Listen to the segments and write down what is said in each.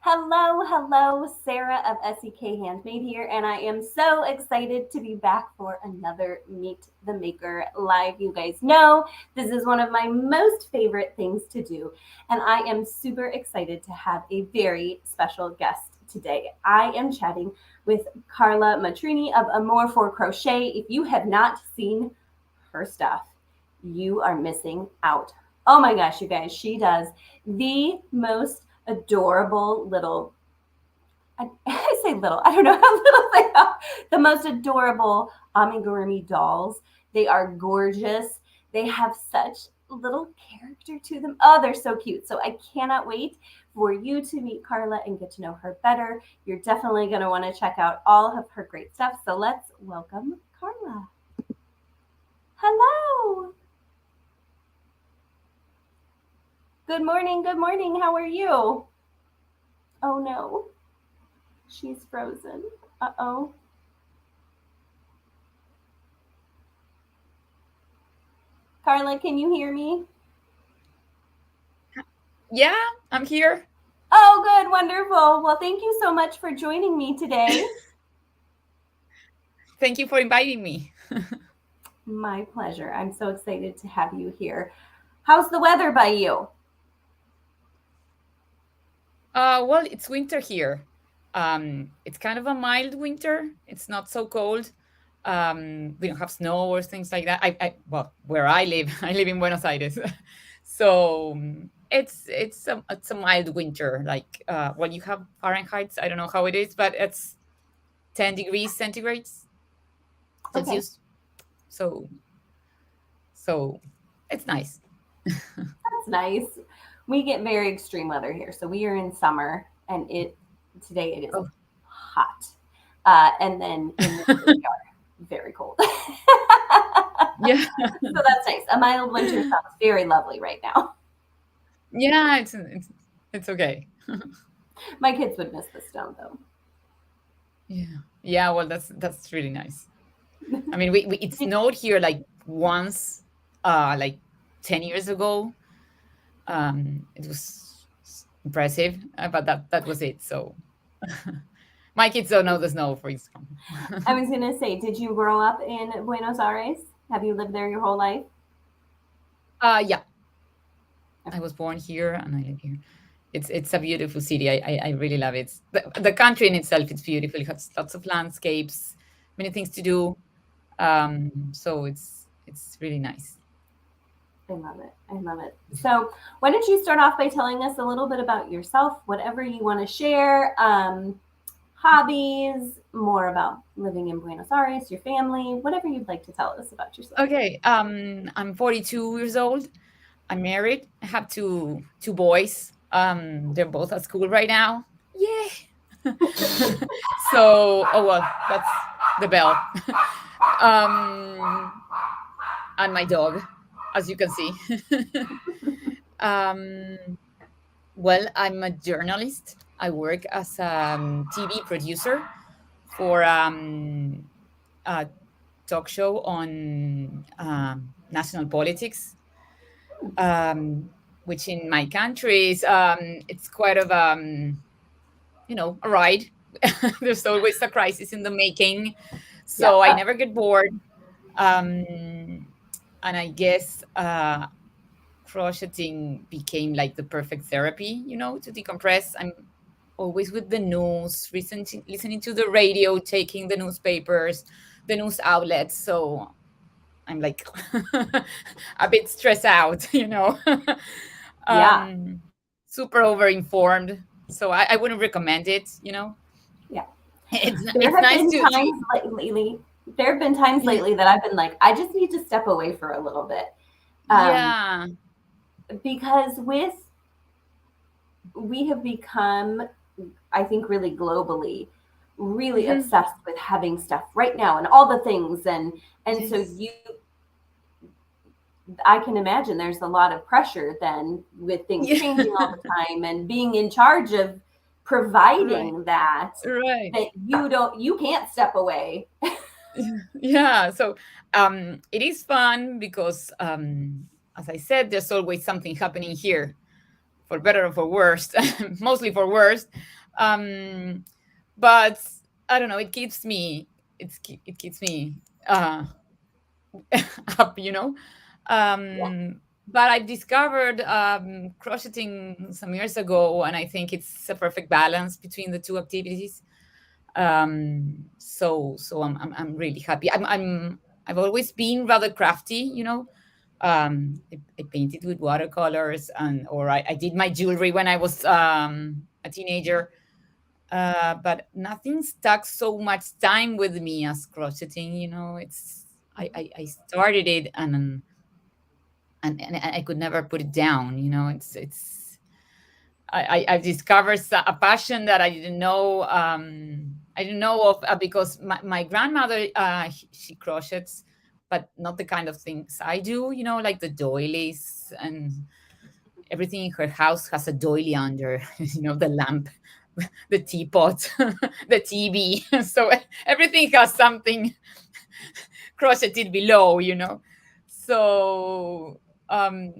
Hello, hello, Sarah of SEK Handmade here, and I am so excited to be back for another Meet the Maker live. You guys know this is one of my most favorite things to do, and I am super excited to have a very special guest today. I am chatting with Carla Mitrani of Amour Fou Crochet. If you have not seen her stuff, you are missing out. Oh my gosh, you guys, she does the most adorable little, I say little, I don't know how little they are, the most adorable amigurumi dolls. They are gorgeous. They have such little character to them. Oh, they're so cute. So I cannot wait for you to meet Carla and get to know her better. You're definitely going to want to check out all of her great stuff. So let's welcome Carla. Hello. Good morning. Good morning. How are you? Oh no. She's frozen. Uh-oh. Carla, can you hear me? Yeah, I'm here. Oh, good. Wonderful. Well, thank you so much for joining me today. Thank you for inviting me. My pleasure. I'm so excited to have you here. How's the weather by you? Well, it's winter here. It's kind of a mild winter. It's not so cold. We don't have snow or things like that. Well, where I live, I live in Buenos Aires, so it's a mild winter. Like, well, you have Fahrenheit. I don't know how it is, but it's 10 degrees centigrade Okay, Celsius. So so it's nice. that's nice. We get very extreme weather here. So we are in summer and today it is Oh, hot. And then in winter we are very cold. So yeah, that's nice. A mild winter sounds very lovely right now. yeah. It's okay. My kids would miss the snow though. Yeah. Yeah, well, that's really nice. I mean, we it snowed here like once, like 10 years ago. It was impressive, but that was it. So my kids don't know the snow, for example. I was gonna say, did you grow up in Buenos Aires? Have you lived there your whole life? Yeah, I Okay. was born here and I live here. It's a beautiful city. I really love it. The country in itself, it's beautiful. It has lots of landscapes, many things to do. So it's really nice. I love it. I love it. So, why don't you start off by telling us a little bit about yourself, whatever you want to share, hobbies, more about living in Buenos Aires, your family, whatever you'd like to tell us about yourself. Okay, I'm 42 years old. I'm married. I have two boys. They're both at school right now. Yeah. So, oh well, that's the bell. um, and my dog, as you can see. um, well, I'm a journalist. I work as a TV producer for a talk show on national politics, which in my country is it's quite of a ride. There's always a crisis in the making, Yeah. so I never get bored. Um, and I guess crocheting became like the perfect therapy, to decompress. I'm always with the news, listening to the radio, taking the newspapers, the news outlets. So I'm like a bit stressed out, Yeah. um, super over informed. So I wouldn't recommend it. Yeah. It's There have nice been to times lately. There have been times yeah, lately that I've been like, I just need to step away for a little bit, um, yeah, because we have become, I think, really globally, really mhm, obsessed with having stuff right now and all the things, and so yes, you, I can imagine there's a lot of pressure then with things yeah, changing all the time and being in charge of right, providing right. that you can't step away. Yeah, so it is fun because as I said, there's always something happening here for better or for worse, mostly for worse. Um, but I don't know. It keeps me uh, up, you know. Yeah. But I discovered crocheting some years ago, and I think it's a perfect balance between the two activities. So I'm really happy. I've always been rather crafty, you know. I painted with watercolors, and or I did my jewelry when I was a teenager. But nothing stuck so much time with me as crocheting. You know, I started it, and I could never put it down. You know, it's I've discovered a passion that I didn't know. I didn't know of, because my grandmother, she crochets, but not the kind of things I do. You know, like the doilies, and everything in her house has a doily under. You know, the lamp, the teapot, the TV. So everything has something crocheted below. You know, so. Um,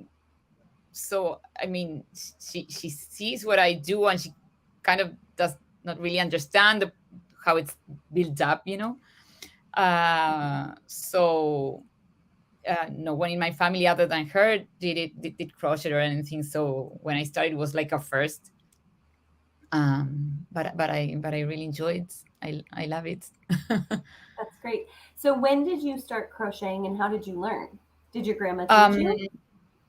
so I mean, she sees what I do, and she kind of does not really understand how it's built up, you know. So no one in my family other than her did crochet or anything. So when I started, it was like a first. But I really enjoyed it. I love it. That's great. So when did you start crocheting and how did you learn? Did your grandma teach um you?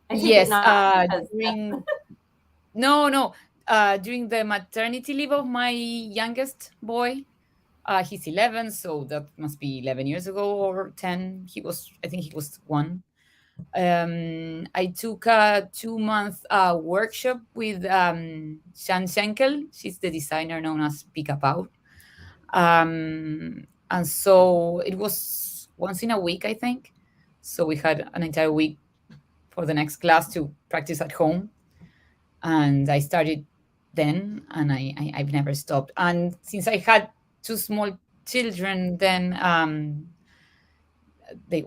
I take it yes, not because during no, during the maternity leave of my youngest boy. He's 11, so that must be 11 years ago or 10. I think he was one. I took a 2 month workshop with Shan Schenkel. She's the designer known as Pick Up Out. And so it was once in a week, I think. So we had an entire week for the next class to practice at home. And I started then, and I've never stopped. And since I had two small children, then they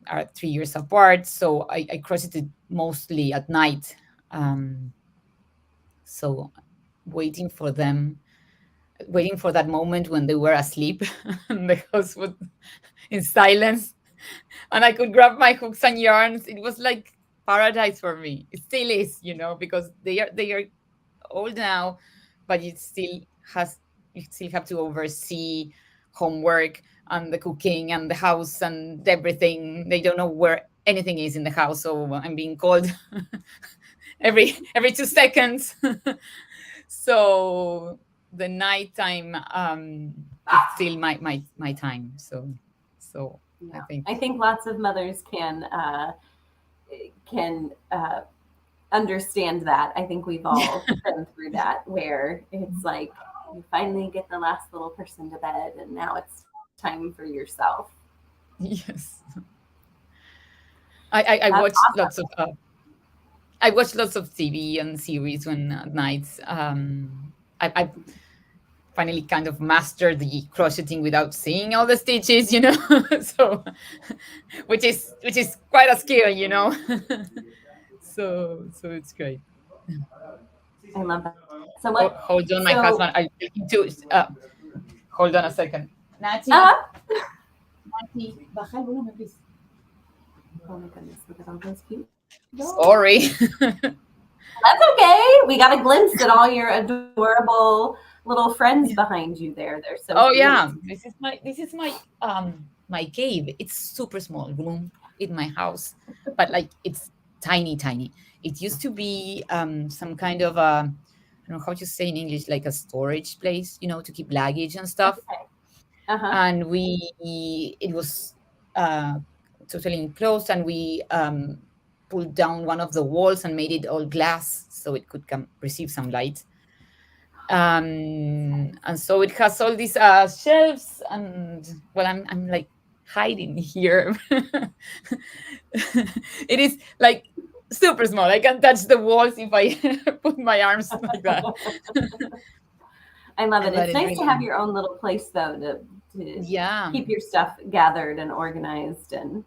are 3 years apart, so I crocheted mostly at night. Um, so waiting for them, waiting for that moment when they were asleep, and the house was in silence, and I could grab my hooks and yarns. It was like paradise for me. It still is, you know, because they are old now, but has you still have to oversee homework and the cooking and the house and everything. They don't know where anything is in the house, so I'm being called every 2 seconds. So the nighttime, it's still my time. So I yeah, think I think lots of mothers can understand that. I think we've all been through that where it's like you finally get the last little person to bed and now it's time for yourself. yes. I That's watched awesome. lots of TV and series when at nights. I finally kind of mastered the crocheting without seeing all the stitches, you know. So, which is quite a skill, you know. So it's great. I love that. So what Hold on, my so husband. I taking to. Hold on a second. Nati, uh Nati, baja el volumen, please. oh my goodness, look at all those cute dogs. Sorry. That's okay. We got a glimpse at all your adorable little friends behind you there. They're so Oh cute. yeah, this is my cave. It's super small room in my house, but like it's tiny, tiny. It used to be some kind of I don't know how to say in English, like a storage place, you know, to keep luggage and stuff. Okay. Uh-huh. And it was uh, totally enclosed, and we pulled down one of the walls and made it all glass so it could come receive some light. And so it has all these shelves, and well, I'm like hiding here. It is like super small. I can touch the walls if I put my arms like that. I love it. But It's it's nice to have really your own little place though to Yeah. keep your stuff gathered and organized. And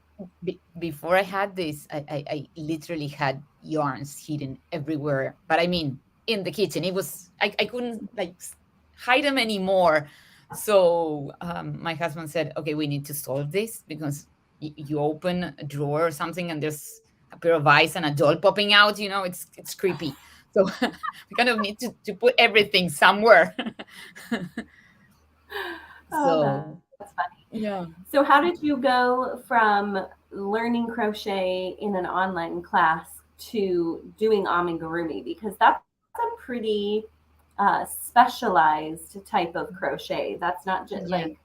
Before I had this, I literally had yarns hidden everywhere. But I mean, in the kitchen, I couldn't like hide them anymore. So my husband said, "Okay, we need to solve this because you open a drawer or something, and there's a pair of eyes and a doll popping out. You know, it's creepy. So we kind of need to put everything somewhere." oh, So that's funny. yeah. So, how did you go from learning crochet in an online class to doing amigurumi? Because that's a pretty specialized type of crochet. That's not just Yeah. like,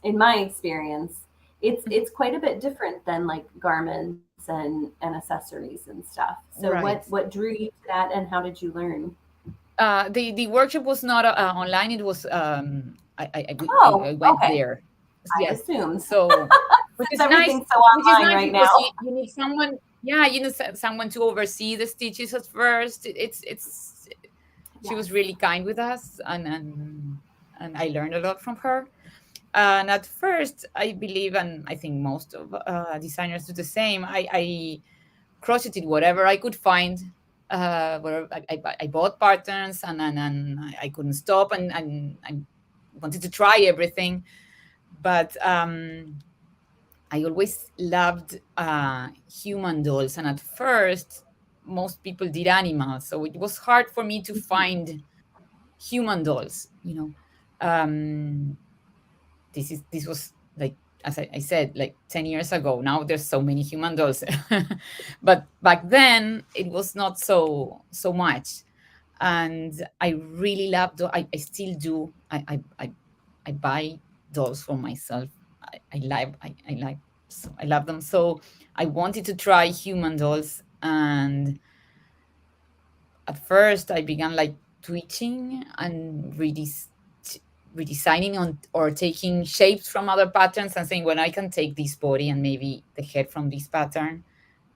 in my experience, it's quite a bit different than like garments and accessories and stuff. So, Right. what drew you to that, and how did you learn? The workshop was not online. It was I Oh, went okay. there. I Yes. assumed So which since is nice. everything's so Which is online nice right because now. you need someone. Yeah, you need someone to oversee the stitches at first. It's she Yes. was really kind with us, and I learned a lot from her. And at first, I believe, and I think most of designers do the same. I crocheted whatever I could find. Where I bought patterns and I couldn't stop and I wanted to try everything. But I always loved human dolls. And at first, most people did animals. So it was hard for me to find human dolls, you know. Um, this was like as I said like 10 years ago. Now there's so many human dolls. But back then it was not so much. And I really loved I still do. I buy dolls for myself. I like so I love them. So I wanted to try human dolls. And at first I began like twitching and redesigning on or taking shapes from other patterns and saying, well, I can take this body and maybe the head from this pattern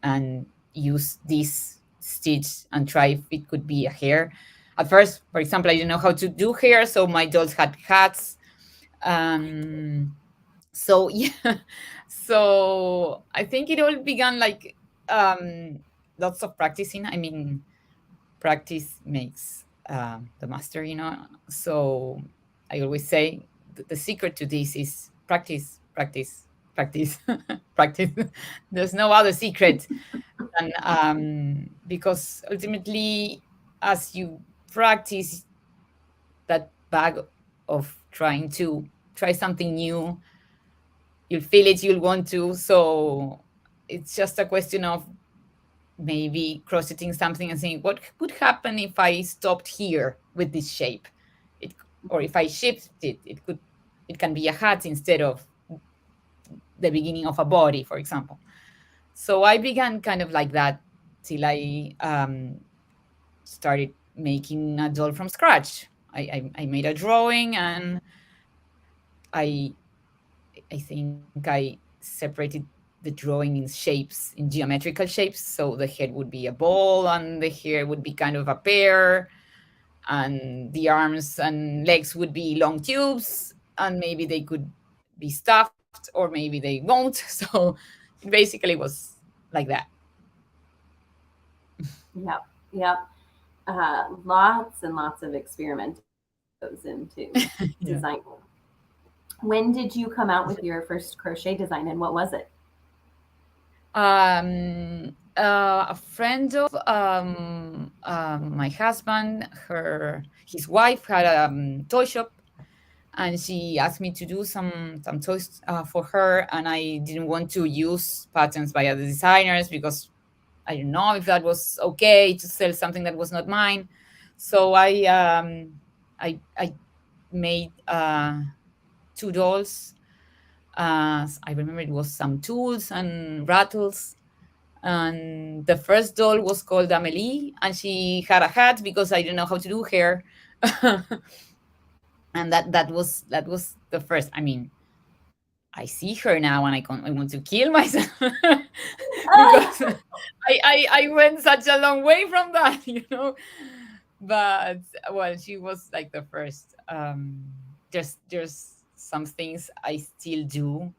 and use this stitch and try if it could be a hair. At first, for example, I didn't know how to do hair, so my dolls had hats. So yeah, so I think it all began like lots of practicing. I mean, practice makes the master, you know. So I always say the secret to this is practice, practice, practice, practice. There's no other secret. And because ultimately, as you practice that bag of trying to try something new, you'll feel it, you'll want to. So it's just a question of maybe crocheting something and saying what would happen if I stopped here with this shape, it, or if I shifted it, it can be a hat instead of the beginning of a body, for example. So I began kind of like that till I started making a doll from scratch. I made a drawing and I I think I separated the drawing in shapes, in geometrical shapes. So the head would be a ball, and the hair would be kind of a pear, and the arms and legs would be long tubes, and maybe they could be stuffed, or maybe they won't. So it basically was like that. Yep. Yep. Lots and lots of experimenting goes into Yeah. design. When did you come out with your first crochet design, and what was it? A friend of my husband, his wife had a toy shop, and she asked me to do some toys for her, and I didn't want to use patterns by other designers because I don't know if that was okay to sell something that was not mine. So I made two dolls. I remember it was some tools and rattles. And the first doll was called Amelie, and she had a hat because I didn't know how to do hair. And that was the first. I mean, I see her now and I want to kill myself because I went such a long way from that, you know. But well, she was like the first. There's some things I still do,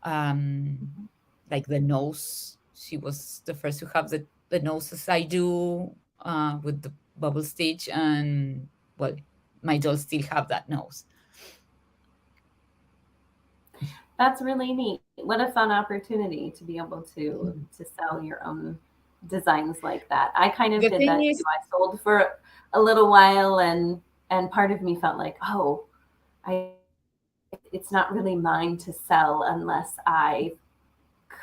um, like the nose. She was the first to have the noses I do with the bubble stitch, and well, my dolls still have that nose. That's really neat. What a fun opportunity to be able to sell your own designs like that. I kind of The did thing that too. is, I sold for a little while, and part of me felt like, oh, I it's not really mine to sell unless I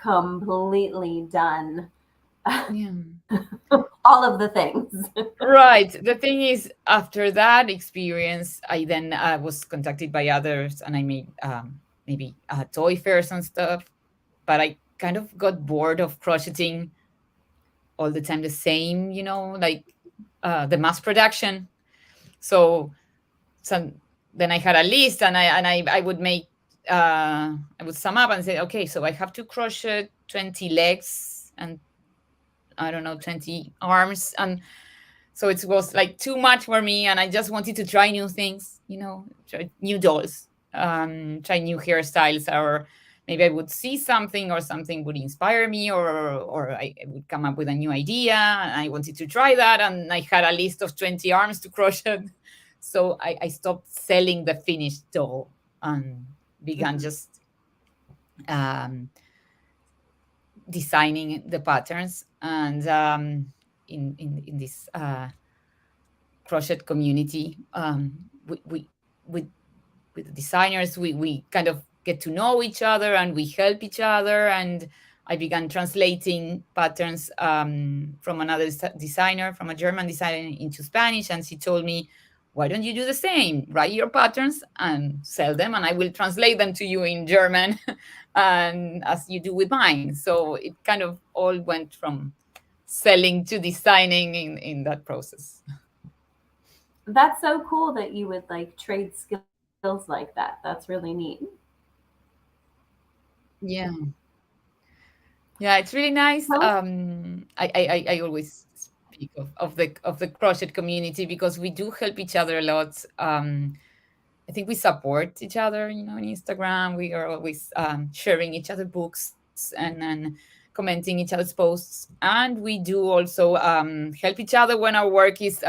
completely done yeah. all of the things. Right. The thing is, after that experience, I then was contacted by others, and I made maybe toy fairs and stuff. But I kind of got bored of crocheting all the time the same, like the mass production. So some then I had a list, and I would make I would sum up and say, okay, so I have to crochet 20 legs and I don't know 20 arms, and so it was like too much for me, and I just wanted to try new things, try new dolls, try new hairstyles, or maybe I would see something or something would inspire me, or I would come up with a new idea and I wanted to try that, and I had a list of 20 arms to crochet. So I stopped selling the finished doll and began Mhm. just um, designing the patterns, and in this crochet community, with with the designers, we kind of get to know each other and we help each other, and I began translating patterns from another designer, from a German designer, into Spanish, and she told me, why don't you do the same, write your patterns and sell them, and I will translate them to you in German and as you do with mine. So it kind of all went from selling to designing in that process. That's so cool that you would like trade skills like that. That's really neat. Yeah. Yeah, it's really nice. Tell us. I always speak of the crochet community because we do help each other a lot. I think we support each other, on Instagram. We are always sharing each other books and commenting each other's posts. And we do also help each other when our work is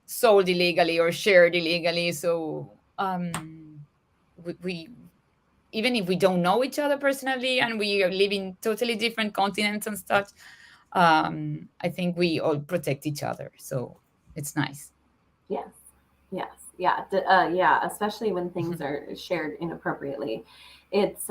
sold illegally or shared illegally. So we even if we don't know each other personally and we live in totally different continents and stuff, I think we all protect each other. So it's nice. Yes. Yes. Yeah. Yeah. Especially when things are shared inappropriately. It's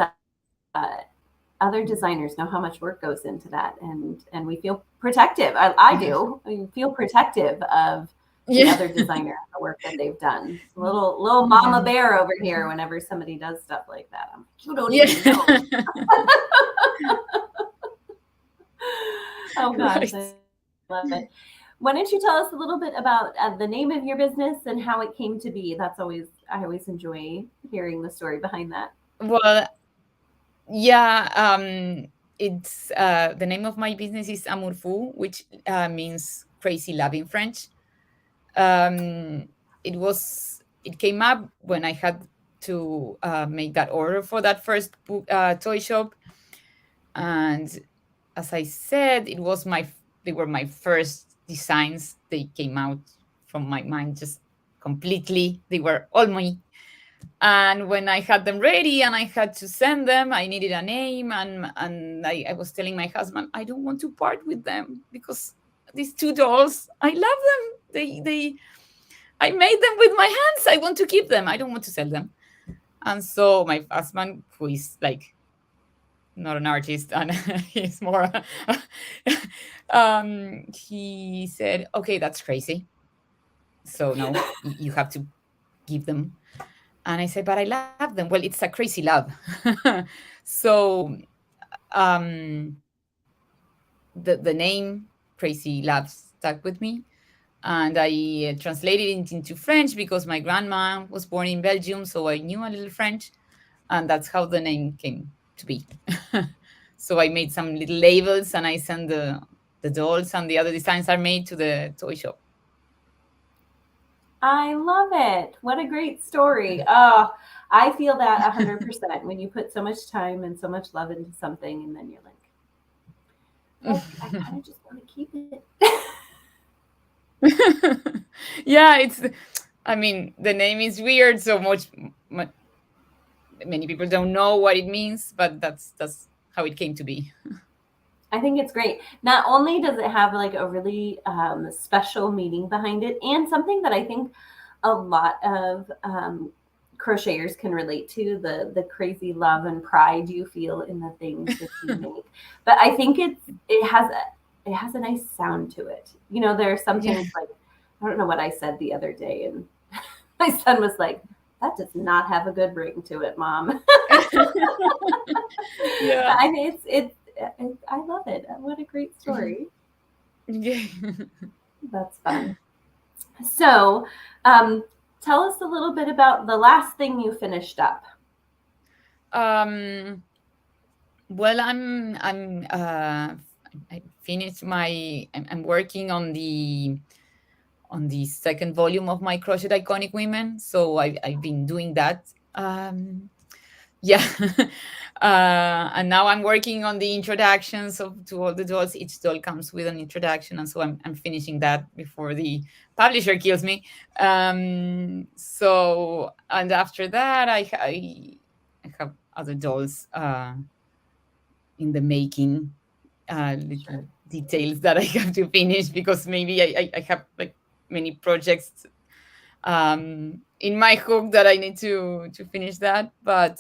other designers know how much work goes into that, and we feel protective. I do. I feel protective of the Yeah. other designer and the work that they've done. Little mama bear over here. Whenever somebody does stuff like that, I'm like, you don't Yeah. even know. Oh gosh, Right. I love it. Why don't you tell us a little bit about the name of your business and how it came to be? I always enjoy hearing the story behind that. Well, yeah. It's the name of my business is Amour Fou, which means crazy love in French. Um, it came up when I had to make that order for that first toy shop, and as I said, they were my first designs. They came out from my mind just completely. They were all me. And when I had them ready and I had to send them, I needed a name, and I was telling my husband, I don't want to part with them because these two dolls, I love them. They I made them with my hands. I want to keep them. I don't want to sell them. And so my husband, who is like not an artist and he's more he said, okay, that's crazy, so no, you have to give them. And I said, but I love them. Well, it's a crazy love. So um the name Crazy Love stuck with me, and I translated it into French because my grandma was born in Belgium, so I knew a little French, and that's how the name came to be. So I made some little labels and I sent the dolls, and the other designs are made to the toy shop. I love it. What a great story. Oh, I feel that 100% when you put so much time and so much love into something and then you're like, well, I kind of just want to keep it. Yeah, I mean, the name is weird, so many people don't know what it means, but that's how it came to be. I think it's great. Not only does it have like a really special meaning behind it, and something that I think a lot of crocheters can relate to, the crazy love and pride you feel in the things that you make. But I think it has a nice sound to it. You know, there are some Yeah. things like, I don't know what I said the other day, and my son was like, "That does not have a good ring to it, Mom." Yeah. I mean, I love it. What a great story. Yeah. That's fun. So, um, tell us a little bit about the last thing you finished up. um well, I finished I'm working on the second volume of my Crochet Iconic Women, so I've been doing that. Yeah. And now I'm working on the introductions to all the dolls. Each doll comes with an introduction, and so I'm finishing that before the publisher kills me. So, and after that, I have other dolls in the making, little Sure. details that I have to finish, because maybe I have like many projects in my hook that I need to finish that. But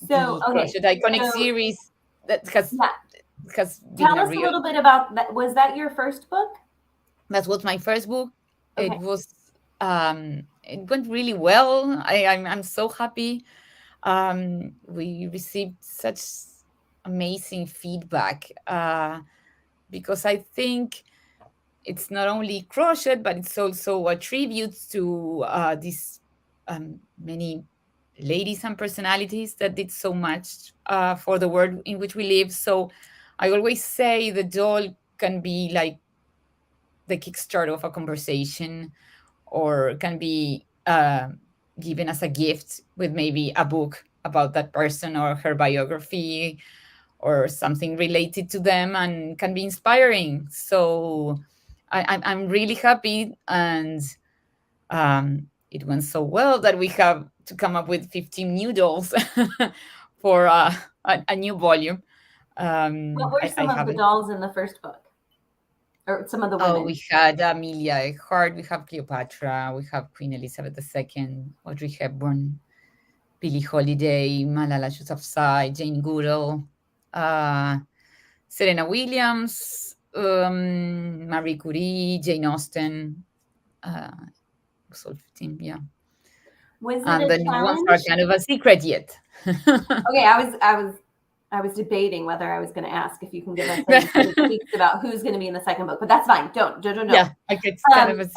So, the okay. Crochet Iconic So, series that yeah, has been tell a us a real. little bit about that. Was that your first book? That was my first book. It Okay. was it went really well. I'm so happy. We received such amazing feedback, because I think it's not only crochet, but it's also a tribute to these many ladies and personalities that did so much for the world in which we live. So I always say the doll can be like the kickstart of a conversation, or can be given as a gift with maybe a book about that person or her biography or something related to them, and can be inspiring. So I'm really happy, and it went so well that we have to come up with 15 new dolls for a new volume. What were I some of the haven't. dolls in the first book, or some of the Oh, women? we had Amelia Earhart, we have Cleopatra, we have Queen Elizabeth II, Audrey Hepburn, Billie Holiday, Malala Yousafzai, Jane Goodall, uh, Serena Williams, Marie Curie, Jane Austen, was all 15, yeah. Was it And a the new ones are challenge? kind of a secret yet. Okay, I was debating whether I was going to ask if you can give us any sneak peeks about who's going to be in the second book, but that's fine. Don't. Yeah, like it's kind of a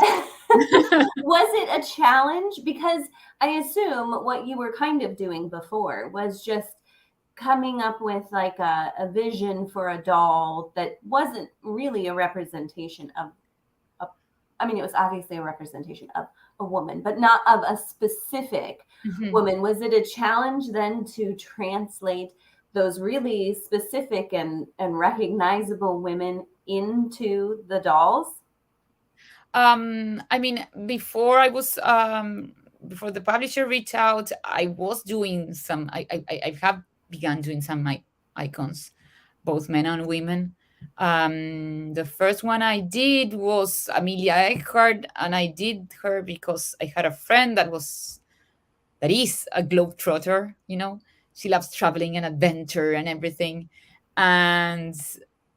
Was it a challenge? Because I assume what you were kind of doing before was just coming up with like a vision for a doll that wasn't really a representation of a, I mean, it was obviously a representation of a woman, but not of a specific Mhm. woman. Was it a challenge then to translate those really specific and recognizable women into the dolls? I mean, before the publisher reached out, I was doing some. I have begun doing some icons, both men and women. The first one I did was Amelia Earhart, and I did her because I had a friend that is a globetrotter. She loves traveling and adventure and everything, and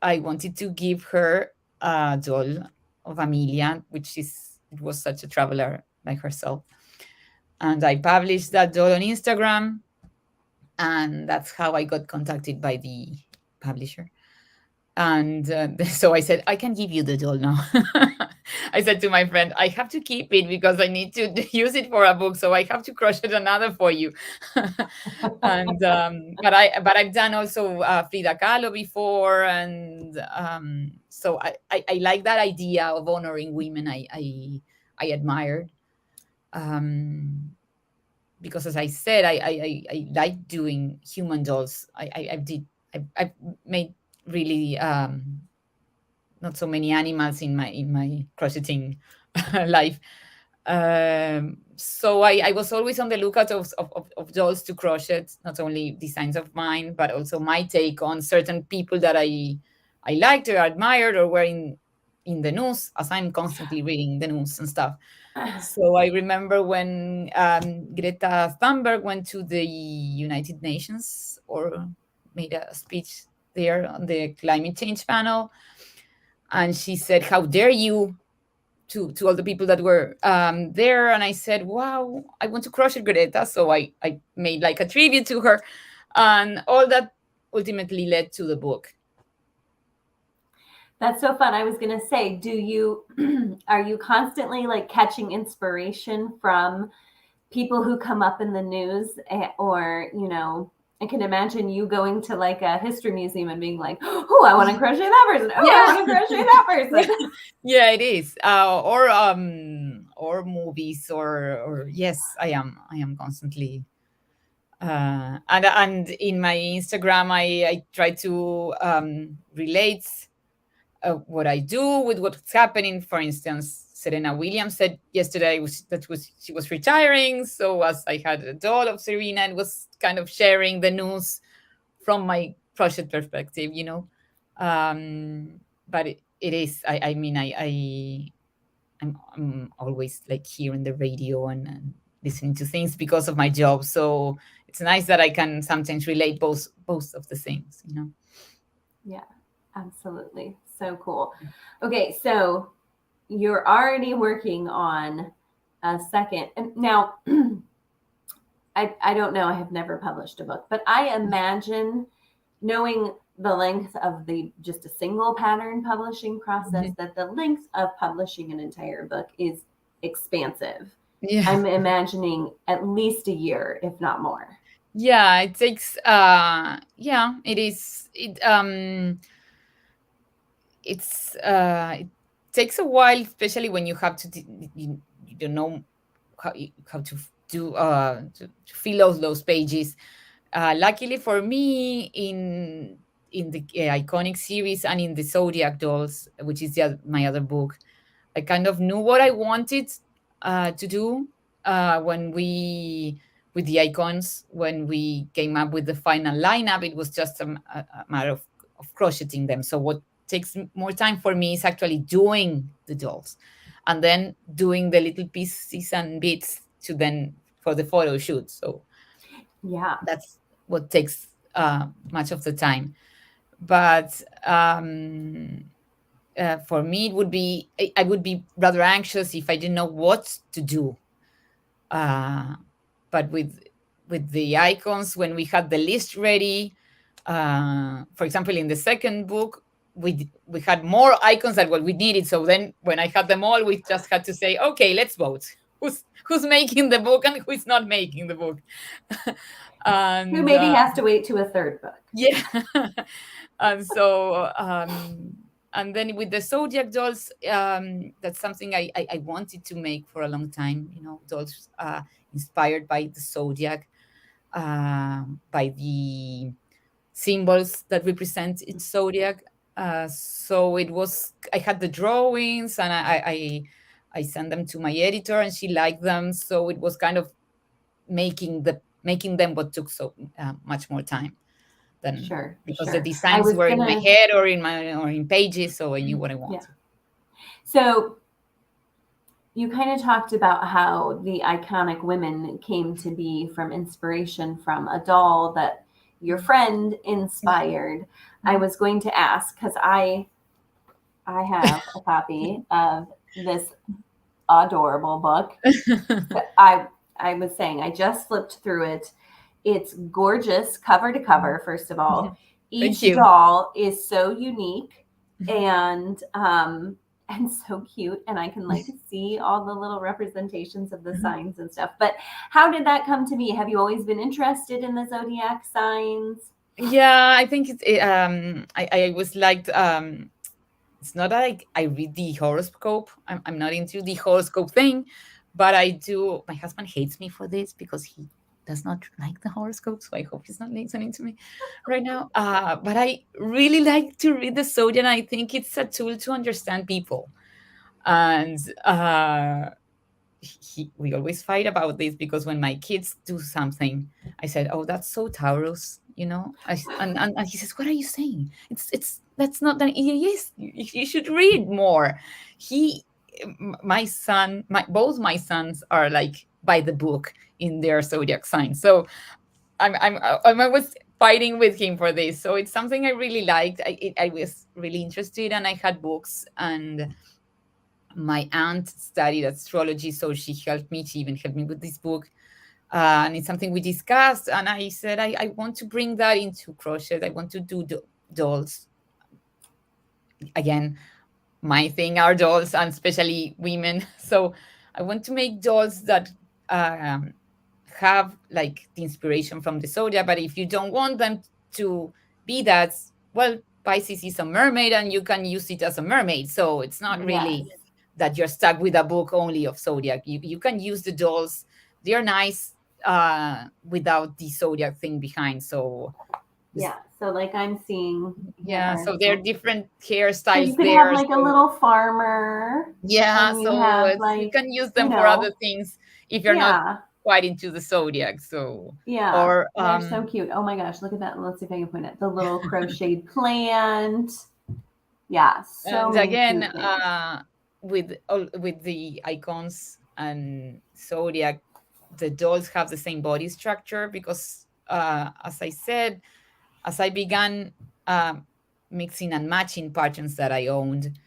I wanted to give her a doll of Amelia, which is it was such a traveler like herself. And I published that doll on Instagram, and that's how I got contacted by the publisher. And so I said, I can give you the doll now. I said to my friend, I have to keep it because I need to use it for a book, so I have to crochet another for you. And but I've done also Frida Kahlo before, and so I like that idea of honoring women. I admired, um, because as I said, I like doing human dolls. I've made really not so many animals in my crocheting life. So I was always on the lookout of dolls to crochet, not only designs of mine, but also my take on certain people that I liked or admired or were in the news, as I'm constantly reading the news and stuff. So I remember when Greta Thunberg went to the United Nations or made a speech there on the climate change panel, and she said, "How dare you?" To all the people that were there, and I said, "Wow, I want to crush it, Greta." So I made like a tribute to her, and all that ultimately led to the book. That's so fun. I was going to say, do you are you constantly like catching inspiration from people who come up in the news, or, you know, I can imagine you going to like a history museum and being like, "Oh, I want to crochet that person. Oh, I Yeah, want to crochet that person." yeah, it is. Or movies, or yes, I am constantly. And in my Instagram, I try to relate what I do with what's happening. For instance, Serena Williams said yesterday she was retiring. So as I had a doll of Serena and was kind of sharing the news from my project perspective, you know. But it is. I mean, I'm always like hearing the radio and listening to things because of my job. So it's nice that I can sometimes relate both of the things, you know. Yeah, absolutely. So cool. Okay, so you're already working on a second. And now, I don't know, I have never published a book, but I imagine, knowing the length of the just a single pattern publishing process, Mhm. that the length of publishing an entire book is expansive. Yeah. I'm imagining at least a year, if not more. Yeah, it takes yeah, it is it takes a while, especially when you have to you don't know how to do to fill out those pages. Luckily for me, in the iconic series and in the Zodiac dolls, which is my other book, I kind of knew what I wanted to do when we with the icons, when we came up with the final lineup. It was just a matter of crocheting them. So what takes more time for me is actually doing the dolls, and then doing the little pieces and bits to then for the photo shoot. So Yeah, that's what takes much of the time. But for me, it would be I would be rather anxious if I didn't know what to do. Uh, but with the icons, when we had the list ready, for example, in the second book, we had more icons than what we needed. So then, when I had them all, we just had to say, okay, let's vote. Who's making the book and who's not making the book? who And maybe has to wait to a third book. yeah. And so and then with the Zodiac dolls, that's something I wanted to make for a long time, you know, dolls inspired by the Zodiac, by the symbols that represent its Zodiac. So it was, I had the drawings, and I sent them to my editor, and she liked them. So it was kind of making them what took so much more time than, Sure, because the sure. I designs was were in my gonna, head or in pages, so I knew what I yeah. wanted. So you kind of talked about how the iconic women came to be from inspiration from a doll that your friend inspired. I was going to ask, because I have a copy of this adorable book. So I was saying, I just flipped through it. It's gorgeous cover to cover, first of all. Thank Each you. doll is so unique, and and so cute. And I can like see all the little representations of the signs and stuff. But how did that come to be? Have you always been interested in the zodiac signs? Yeah, I think I was like, it's not like I read the horoscope. I'm not into the horoscope thing, but I do. My husband hates me for this because he does not like the horoscope. So I hope he's not listening to me right now. But I really like to read the zodiac. And I think it's a tool to understand people. And we always fight about this because when my kids do something, I said, "Oh, that's so Taurus," you know. And he says, "What are you saying? It's that's not that. Yes, you should read more." He, my son, both my sons are like by the book in their zodiac sign. So I'm always fighting with him for this. So it's something I really liked. I was really interested, and I had books and my aunt studied astrology, so she helped me. She even helped me with this book. And it's something we discussed. And I said, I want to bring that into crochet. I want to do dolls. Again, my thing are dolls, and especially women. So I want to make dolls that um, have like the inspiration from the zodiac. But if you don't want them to be that, well, Pisces is a mermaid and you can use it as a mermaid. So it's not Yes. really that you're stuck with a book only of zodiac. You can use the dolls. They're nice without the zodiac thing behind. So this, Yeah. So like I'm seeing here yeah, are so there are some. different So you hairstyles could have there. like a So little farmer yeah, and you so have you like, can use you them for other know, things if you're not yeah, quite into the zodiac. So yeah. or They're so cute. Oh my gosh, look at that. Let's see if I can point it. The little crocheted plant. Yeah, so and many again, cute things. with the icons and zodiac, the dolls have the same body structure because, as I said, as I began mixing and matching patterns that I owned,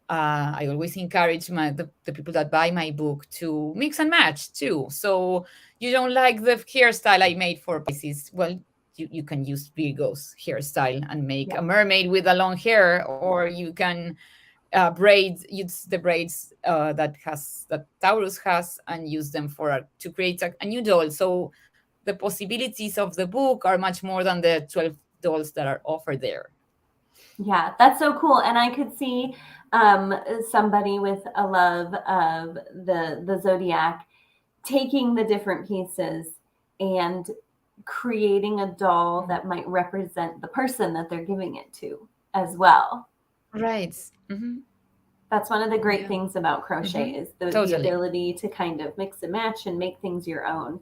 I always encourage the people that buy my book to mix and match too. So you don't like the hairstyle I made for Pisces? Well, you can use Virgo's hairstyle and make Yeah. a mermaid with a long hair, or you can use the braids that Taurus has and use them to create a new doll. So the possibilities of the book are much more than the 12 dolls that are offered there. Yeah, that's so cool. And I could see um, somebody with a love of the zodiac taking the different pieces and creating a doll Mhm. that might represent the person that they're giving it to as well. Right. Hmm. That's one of the great Yeah. things about crochet Hmm. is the Totally. ability to kind of mix and match and make things your own.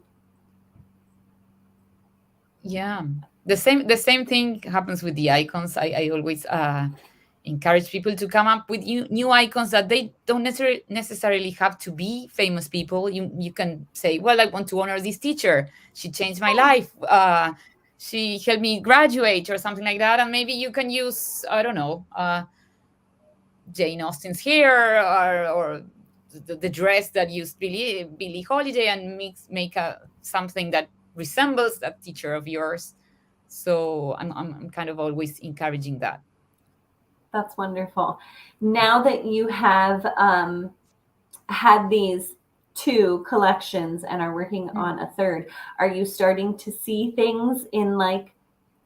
Yeah. The same thing happens with the icons. I always encourage people to come up with new icons that they don't necessarily have to be famous people. You can say, well, I want to honor this teacher. She changed my life. She helped me graduate or something like that. And maybe you can use, I don't know, Jane Austen's hair, or the dress that used Billie Holiday, and make something that resembles that teacher of yours. So I'm kind of always encouraging that. That's wonderful. Now that you have had these two collections and are working Mm. on a third, are you starting to see things in like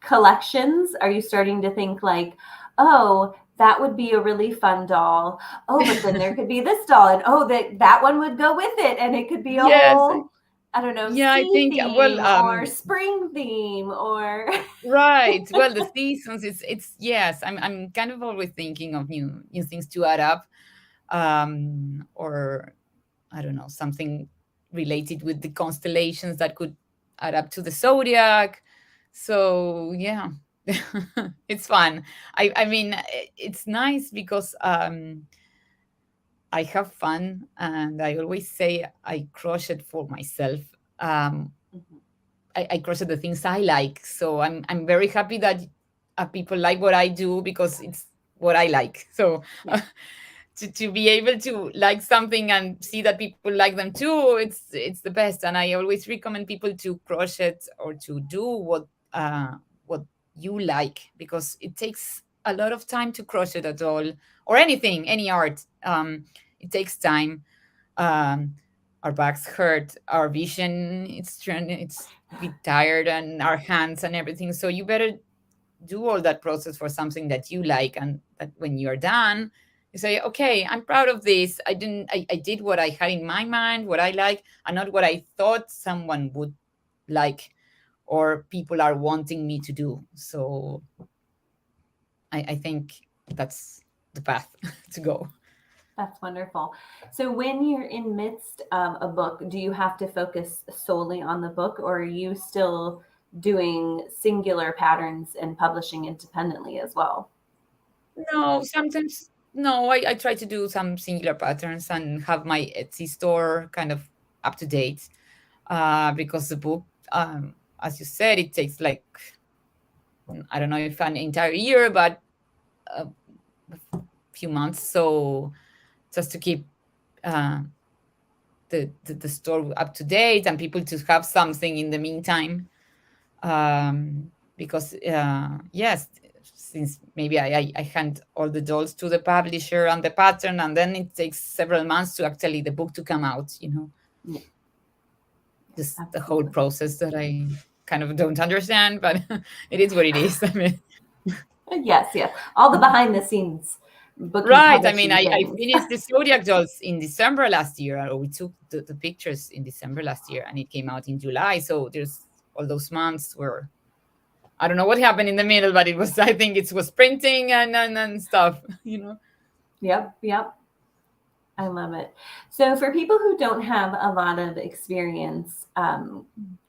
collections? Are you starting to think like, oh, that would be a really fun doll. Oh, but then there could be this doll, and oh, that one would go with it, and it could be a Yes. whole, I don't know, Yeah, I sea think, well, theme or spring theme or right. Well, the seasons, it's yes. I'm kind of always thinking of new things to add up, or I don't know, something related with the constellations that could add up to the zodiac. So yeah, it's fun. I mean, it's nice because I have fun, and I always say I crochet for myself. Um, I crochet the things I like, so I'm very happy that people like what I do because it's what I like. So yeah, to be able to like something and see that people like them too, it's the best. And I always recommend people to crochet or to do what you like, because it takes a lot of time to crochet at all, or anything, any art. It takes time. um, our backs hurt, our vision it's a bit tired, and our hands and everything. So you better do all that process for something that you like, and that when you're done, you say, okay, I'm proud of this. I did what I had in my mind, what I like, and not what I thought someone would like or people are wanting me to do. So I think that's the path to go. That's wonderful. So when you're in midst of a book, do you have to focus solely on the book, or are you still doing singular patterns and publishing independently as well? No, sometimes no, I try to do some singular patterns and have my Etsy store kind of up to date. Because the book, as you said, it takes like, I don't know if an entire year, but a few months. So just to keep uh, the store up to date and people to have something in the meantime. Because yes, since maybe I hand all the dolls to the publisher and the pattern, and then it takes several months to actually the book to come out. Yeah, Just the whole absolutely. process that I kind of don't understand, but it is what it is. I mean, Yes, yes. All the behind the scenes booking right. I mean, publishing I things. finished the Zodiac dolls in December last year, or we took the pictures in December last year, and it came out in July. So there's all those months where I don't know what happened in the middle, but it was, I think it was printing and stuff, you know. Yep, yep. I love it. So, for people who don't have a lot of experience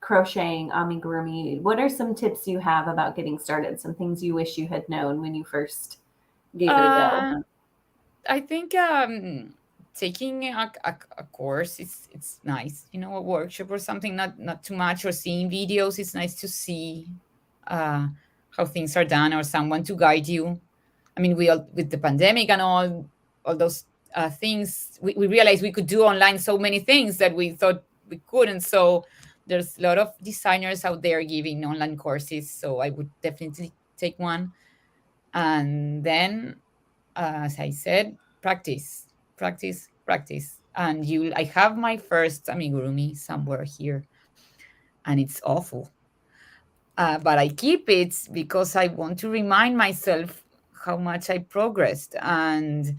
crocheting amigurumi, what are some tips you have about getting started? Some things you wish you had known when you first gave it a go? Uh, I think taking a course it's nice, a workshop or something, not too much, or seeing videos. It's nice to see uh, how things are done, or someone to guide you. I mean, we all, with the pandemic and all those things, we realized we could do online so many things that we thought we couldn't. So there's a lot of designers out there giving online courses. So I would definitely take one. And then, as I said, practice, practice, practice. And I have my first amigurumi somewhere here, and it's awful. But I keep it because I want to remind myself how much I progressed. And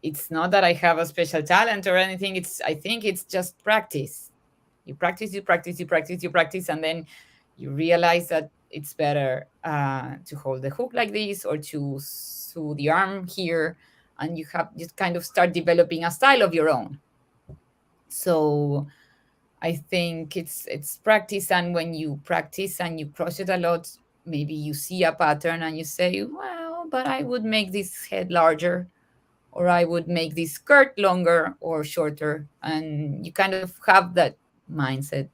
it's not that I have a special talent or anything. I think it's just practice. You practice, you practice, you practice, you practice, and then you realize that it's better to hold the hook like this, or to sew the arm here, and you just kind of start developing a style of your own. So I think it's practice, and when you practice and you cross it a lot, maybe you see a pattern and you say, "Well, but I would make this head larger, or I would make this skirt longer or shorter," and you kind of have that mindset.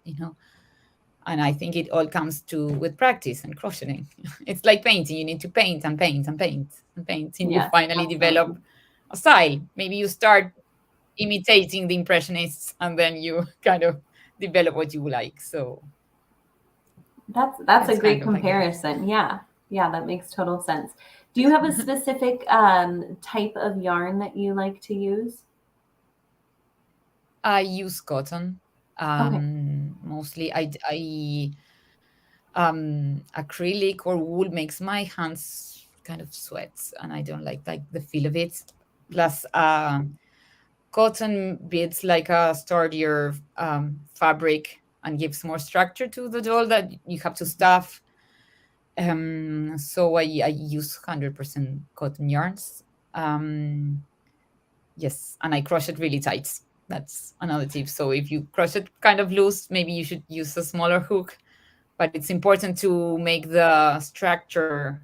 And I think it all comes to with practice and crocheting. It's like painting; you need to paint and paint and paint and paint, and you Yes, finally develop absolutely. a style. Maybe you start imitating the impressionists, and then you kind of develop what you like. So That's a it's great kind of, I guess. comparison. Yeah, yeah, that makes total sense. Do you have a specific type of yarn that you like to use? I use cotton. Okay. Mostly acrylic or wool makes my hands kind of sweats, and I don't like the feel of it. Plus cotton builds like a sturdier fabric and gives more structure to the doll that you have to stuff. So I use 100% cotton yarns. Um, yes, and I crush it really tight. That's another tip. So if you crush it kind of loose, maybe you should use a smaller hook. But it's important to make the structure,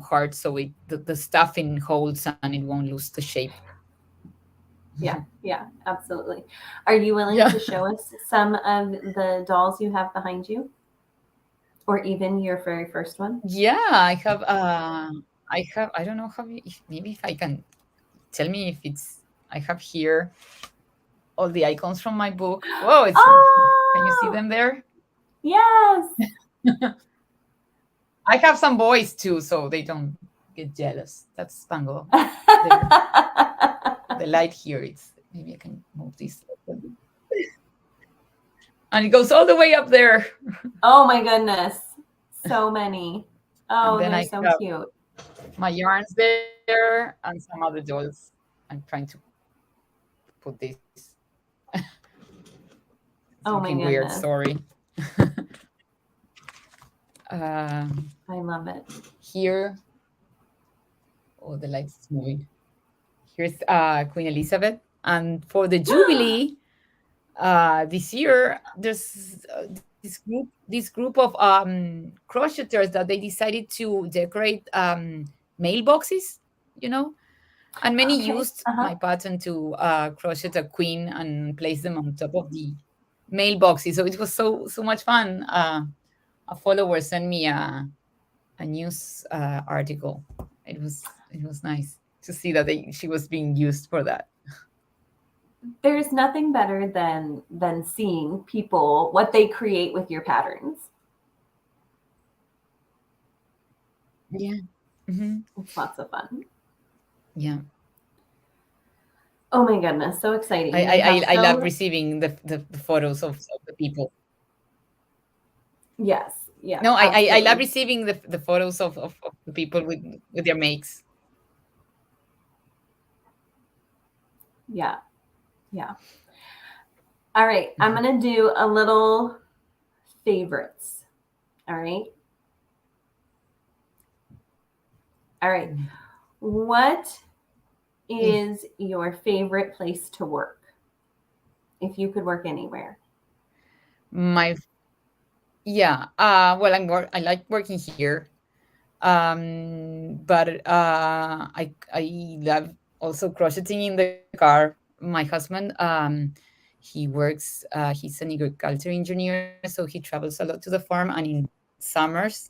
hard, so the stuffing holds and it won't lose the shape. Yeah, yeah, absolutely. Are you willing Yeah. to show us some of the dolls you have behind you, or even your very first one? Yeah, I don't know if maybe if I can tell me if it's I have here all the icons from my book. Whoa, can you see Oh, them there? yes. I have some boys too, so they don't get jealous. That's Spangle. The the light here. It's maybe I can move this, and it goes all the way up there. Oh my goodness. So many. And Oh, then they're I so have cute. my yarns there and some other dolls. I'm trying to put this. It's Oh my looking weird. goodness. Sorry. Um, I love it. Here, oh, the light is moving. Here's Queen Elizabeth, and for the Jubilee, this year there's this group of crocheters that they decided to decorate mailboxes, you know, and many Okay. used Uh-huh. my pattern to crochet a queen and place them on top of the mailboxes. So it was so much fun. A follower sent me a news article. It was nice to see that she was being used for that. There's nothing better than seeing people what they create with your patterns. Yeah. Hmm. It's lots of fun. Yeah. Oh my goodness, so exciting. I, We I, have I love so receiving the photos of the people. yes, yeah, No, I love absolutely. receiving the photos of the people with their makes. Yeah, yeah. All right, I'm gonna do a little favorites. All right. All right. Mm. What Yeah. is your favorite place to work? If you could work anywhere. My Yeah. Well, I like working here. But I love also crocheting in the car. My husband, he's an agriculture engineer, so he travels a lot to the farm. And in summers,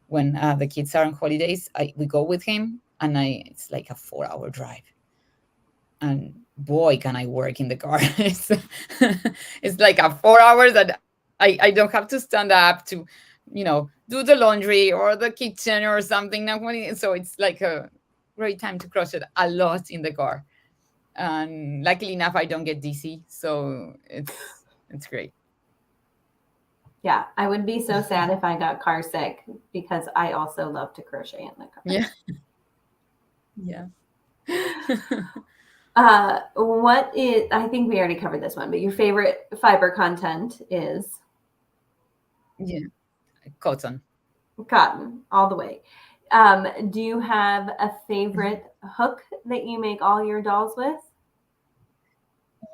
when the kids are on holidays, we go with him, and it's like a 4 hour drive. And boy, can I work in the car! It's like a 4 hours that I don't have to stand up to, do the laundry or the kitchen or something. So it's like a great time to crochet a lot in the car. And luckily enough, I don't get dizzy, so it's great. Yeah, I would be so sad if I got car sick because I also love to crochet in the car. Yeah, yeah. What is, I think we already covered this one, but your favorite fiber content is Yeah, cotton. cotton all the way. Do you have a Mhm. favorite hook that you make all your dolls with?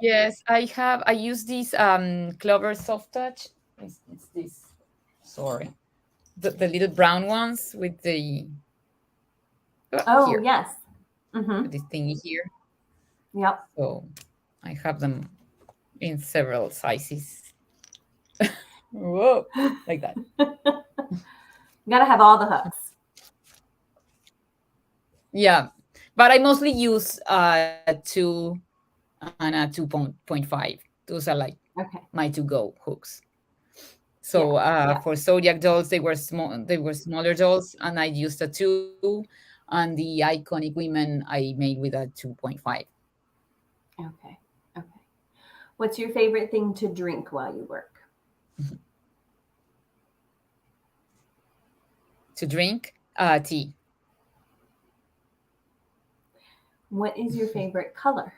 Yes, I have. I use this Clover Soft Touch. It's this. Sorry, the little brown ones with the Oh, here, yes. Mm-hmm. with this thingy here. Yep. So I have them in several sizes. Whoa, like that. You gotta have all the hooks. Yeah, but I mostly use two and a 2.5. Those are like Okay. my to go hooks. Yeah. So Yeah. for Zodiac dolls, they were small. They were smaller dolls, and I used a two. And the iconic women I made with a 2.5. Okay. Okay. What's your favorite thing to drink while you work? To drink tea. What is your favorite color?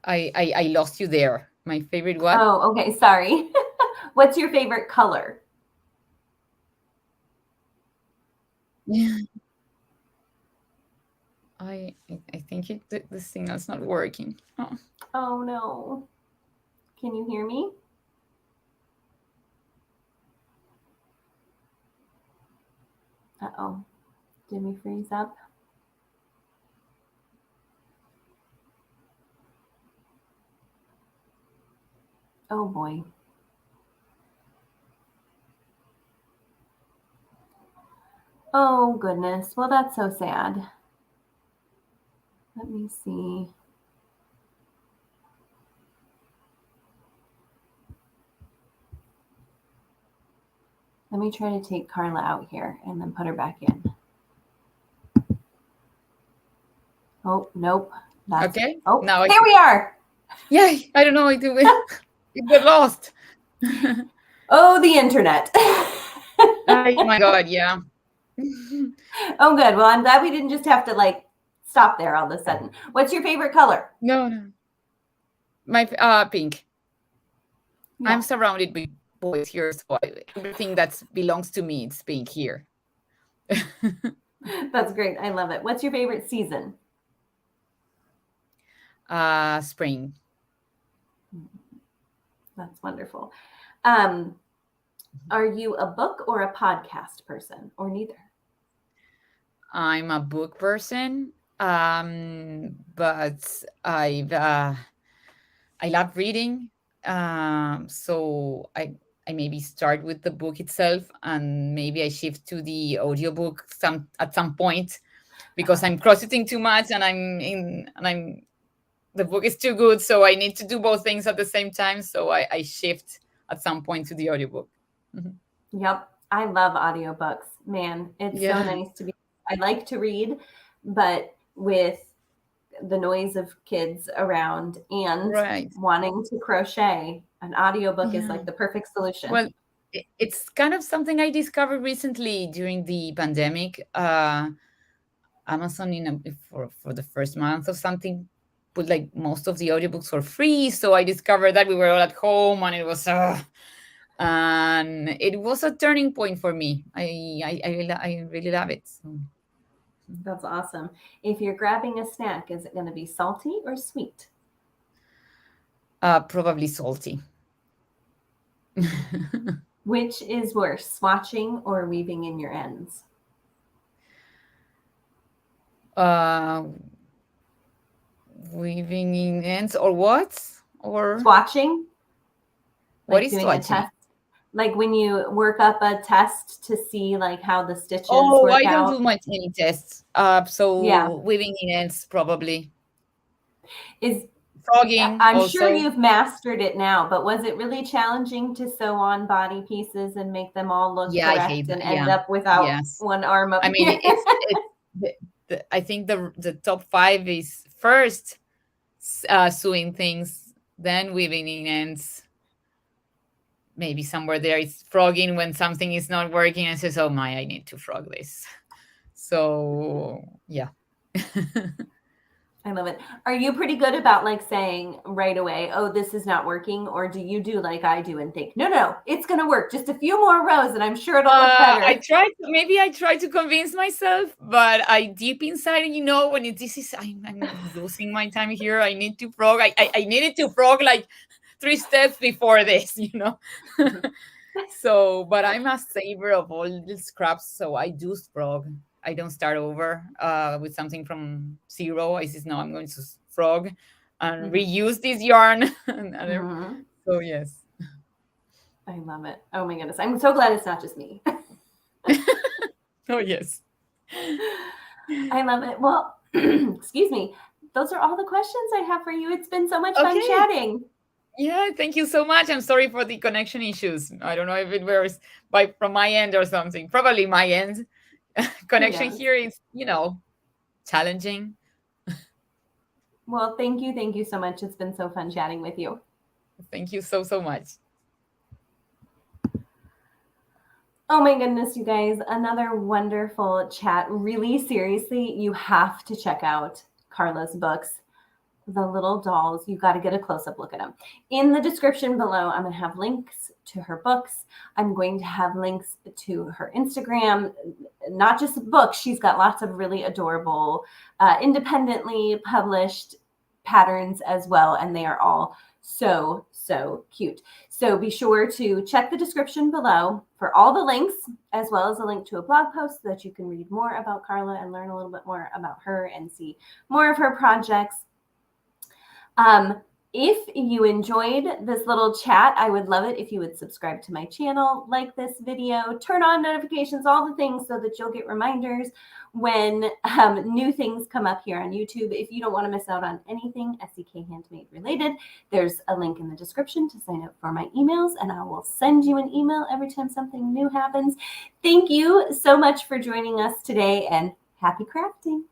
I lost you there. My favorite what? Oh, okay. Sorry. What's your favorite color? Yeah. I think the signal's not working. Oh. Oh, no. Can you hear me? Uh-oh. Did we freeze up? Oh, boy. Oh, goodness. Well, that's so sad. Let me see. Let me try to take Carla out here and then put her back in. Oh, nope. Okay. Oh, Now there we are. Yeah, I don't know. It got lost. Oh, the internet. Oh my God, yeah. Oh, good. Well, I'm glad we didn't just have to like stop there all of a sudden. What's your favorite color? No. My pink. Yeah. I'm surrounded by boys here, so everything that belongs to me, it's pink here. That's great. I love it. What's your favorite season? Spring. That's wonderful. Are you a book or a podcast person, or neither? I'm a book person, but I love reading. So I maybe start with the book itself, and maybe I shift to the audiobook at some point because I'm crocheting too much, and I'm the book is too good, so I need to do both things at the same time. So I shift at some point to the audiobook. Mhm. Yep. I love audiobooks. Man, it's so Yeah, nice to be. I like to read, but with the noise of kids around and right. wanting to crochet, an audiobook is Yeah. like the perfect solution. Well, it's kind of something I discovered recently during the pandemic. Amazon for the first month or something put like most of the audiobooks for free. So I discovered that we were all at home, and it was a turning point for me. I really love it. So, That's awesome. If you're grabbing a snack, is it going to be salty or sweet? probably salty. Which is worse, swatching or weaving in your ends? uh, Weaving in ends or what? Or Swatching, what like is doing a swatching? test, like when you work up a test to see like how the stitches Oh, work I don't out. do much any tests. Yeah. So weaving in ends probably. Is Frogging I'm sure also. you've mastered it now, but was it really challenging to sew on body pieces and make them all look Yeah, I correct hate and that. end Yeah. up without Yes. one arm up I mean, here? it's I think the top five is first sewing things, then weaving in ends. Maybe somewhere there it's frogging when something is not working and says, "Oh my, I need to frog this." So yeah. I love it. Are you pretty good about like saying right away, oh, this is not working? Or do you do like I do and think, no, it's going to work. Just a few more rows and I'm sure it'll look better. I try to convince myself, but I deep inside, when I'm losing my time here. I need to frog. I needed to frog like 3 steps before this. So, but I'm a saver of all the scraps, so I do frog. I don't start over with something from zero. I says no, I'm going to frog and Mhm. reuse this yarn. Mhm. So yes. I love it. Oh my goodness. I'm so glad it's not just me. Oh yes. I love it. Well, excuse me. Those are all the questions I have for you. It's been so much fun Okay. chatting. Yeah, thank you so much. I'm sorry for the connection issues. I don't know if it was from my end or something. Probably my end. Who Connection knows? here is, challenging. Well, thank you. Thank you so much. It's been so fun chatting with you. Thank you so much. Oh my goodness, you guys, another wonderful chat. Really, seriously, you have to check out Carla's books, The Little Dolls. You got to get a close up look at them. In the description below, I'm going to have links to her books. I'm going to have links to her Instagram, not just books. She's got lots of really adorable, independently published patterns as well, and they are all so cute. So be sure to check the description below for all the links, as well as a link to a blog post so that you can read more about Carla and learn a little bit more about her and see more of her projects. If you enjoyed this little chat, I would love it if you would subscribe to my channel, like this video, turn on notifications, all the things so that you'll get reminders when new things come up here on YouTube. If you don't want to miss out on anything SEK Handmade related, there's a link in the description to sign up for my emails, and I will send you an email every time something new happens. Thank you so much for joining us today, and happy crafting.